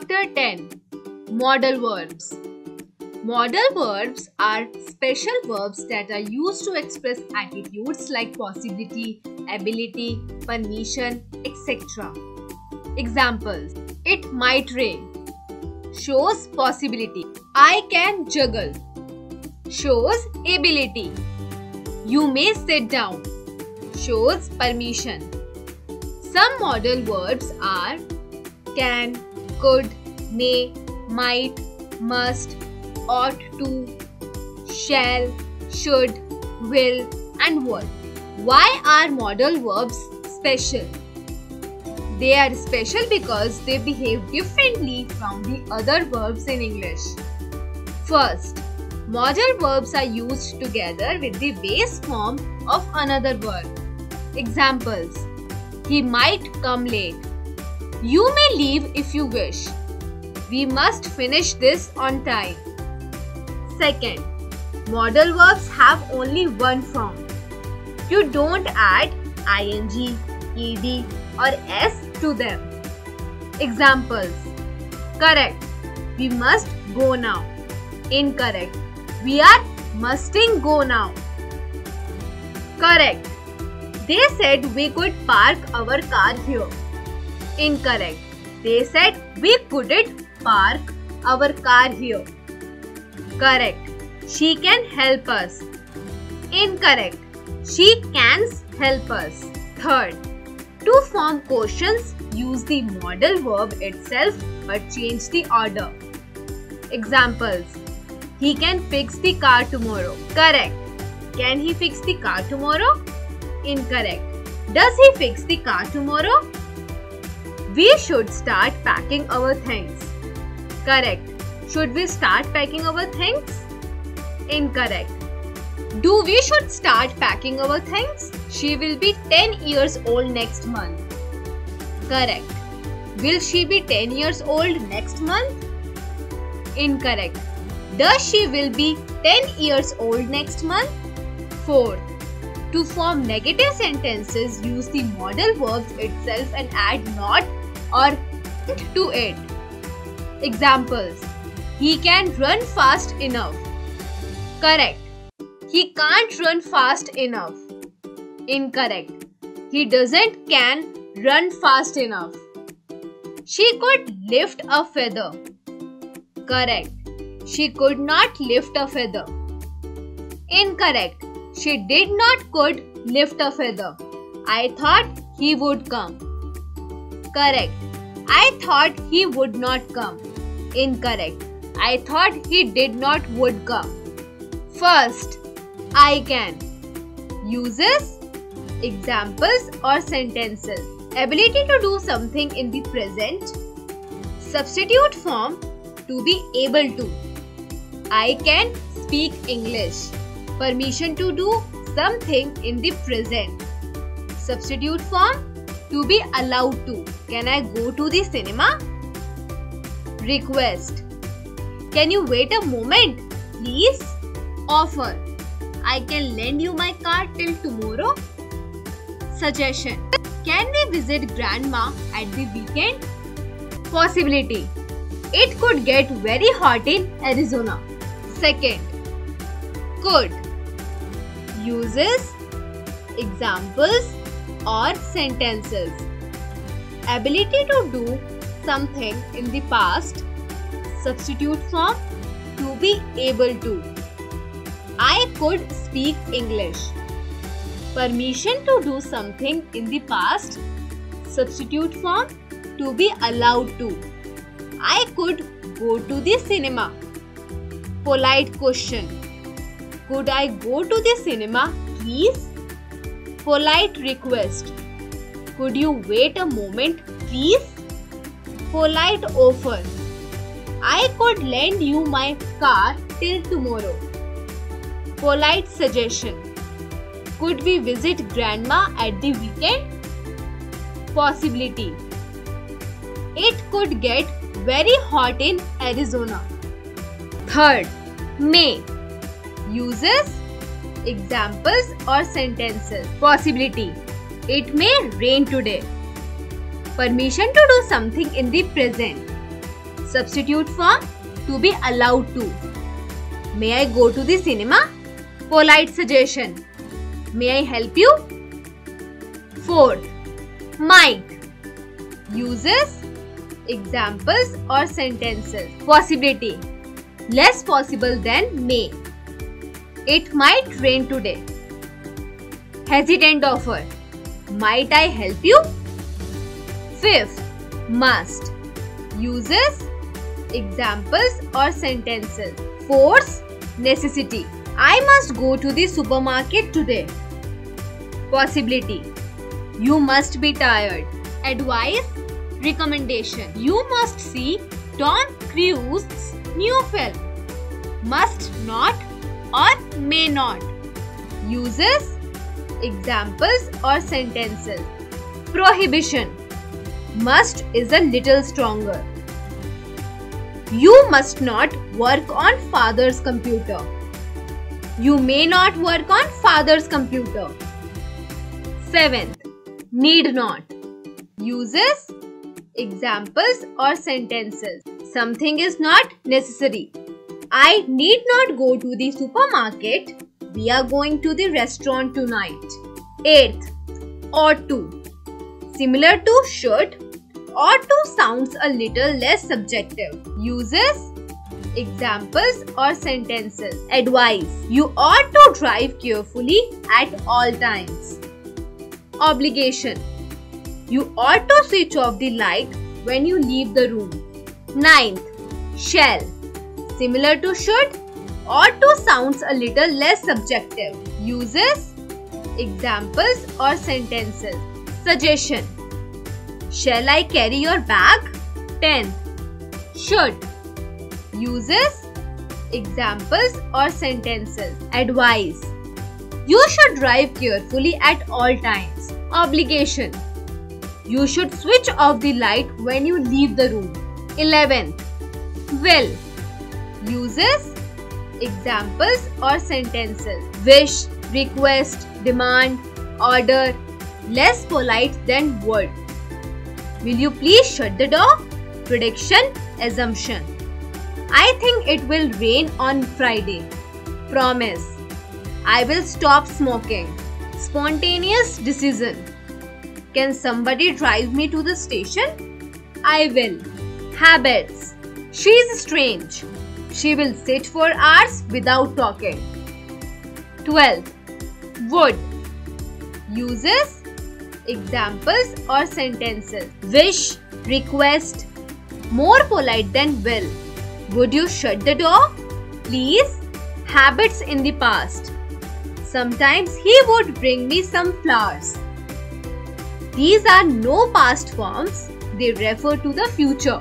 Chapter 10. Modal verbs. Modal verbs are special verbs that are used to express attitudes like possibility, ability, permission, etc. Examples: it might rain shows possibility. I can juggle shows ability. You may sit down shows permission. Some modal verbs are can, could, may, might, must, ought to, shall, should, will, and would. Why are modal verbs special? They are special because they behave differently from the other verbs in English. First, modal verbs are used together with the base form of another verb. Examples: he might come late. You may leave if you wish. We must finish this on time. Second, modal verbs have only one form. You don't add ing, ed or s to them. Examples: correct, we must go now. Incorrect, we are musting go now. Correct, they said we could park our car here. Incorrect, they said we couldn't park our car here. Correct, she can help us. Incorrect, she can help us. Third, to form questions, use the modal verb itself but change the order. Examples: he can fix the car tomorrow. Correct, can he fix the car tomorrow? Incorrect, does he fix the car tomorrow? We should start packing our things. Correct, should we start packing our things? Incorrect, do we should start packing our things? She will be 10 years old next month. Correct, will she be 10 years old next month? Incorrect, does she will be 10 years old next month? Fourth, to form negative sentences, use the modal verbs itself and add not or to it. Examples: he can run fast enough. Correct, he can't run fast enough. Incorrect, he doesn't can run fast enough. She could lift a feather. Correct, she could not lift a feather. Incorrect, she did not could lift a feather. I thought he would come. Correct, I thought he would not come. Incorrect, I thought he did not would come. First, I can. Uses, examples or sentences. Ability to do something in the present. Substitute form: to be able to. I can speak English. Permission to do something in the present. Substitute form: to be allowed to. Can I go to the cinema? Request: can you wait a moment, please? Offer: I can lend you my car till tomorrow. Suggestion: can we visit grandma at the weekend? Possibility: it could get very hot in Arizona. Second, could. Uses, examples or sentences. Ability to do something in the past. Substitute form: to be able to. I could speak English. Permission to do something in the past. Substitute form: to be allowed to. I could go to the cinema. Polite question: could I go to the cinema, please? Polite request: could you wait a moment, please? Polite offer: I could lend you my car till tomorrow. Polite suggestion: could we visit grandma at the weekend? Possibility: it could get very hot in Arizona. Third, may. Uses, examples or sentences. Possibility: it may rain today. Permission to do something in the present. Substitute form, to be allowed to. May I go to the cinema? Polite suggestion. May I help you? Fourth, might. Uses examples or sentences. Possibility. Less possible than may. It might rain today. Hesitant offer. Might I help you? Fifth, must. Uses examples or sentences. Force, necessity. I must go to the supermarket today. Possibility. You must be tired. Advice, recommendation. You must see Tom Cruise's new film. Must not or may not. Uses examples or sentences. Prohibition. Must is a little stronger. You must not work on father's computer. You may not work on father's computer. Seventh, need not. Uses examples or sentences. Something is not necessary. I need not go to the supermarket. We are going to the restaurant tonight. Eighth, ought to. Similar to should, ought to sounds a little less subjective. Uses examples or sentences. Advice. You ought to drive carefully at all times. Obligation. You ought to switch off the light when you leave the room. Ninth, shall. Similar to should, ought to sounds a little less subjective. Uses examples or sentences. Suggestion. Shall I carry your bag? 10th, should. Uses examples or sentences. Advice. You should drive carefully at all times. Obligation. You should switch off the light when you leave the room. 11th, will. Uses examples or sentences. Wish, request, demand, order. Less polite than would. Will you please shut the door? Prediction, assumption. I think it will rain on Friday. Promise. I will stop smoking. Spontaneous decision. Can somebody drive me to the station? I will. Habits. She is strange. She will sit for hours without talking. 12. Would. Uses examples or sentences. Wish, request. More polite than will. Would you shut the door? Please. Habits in the past. Sometimes he would bring me some flowers. These are no past forms. They refer to the future.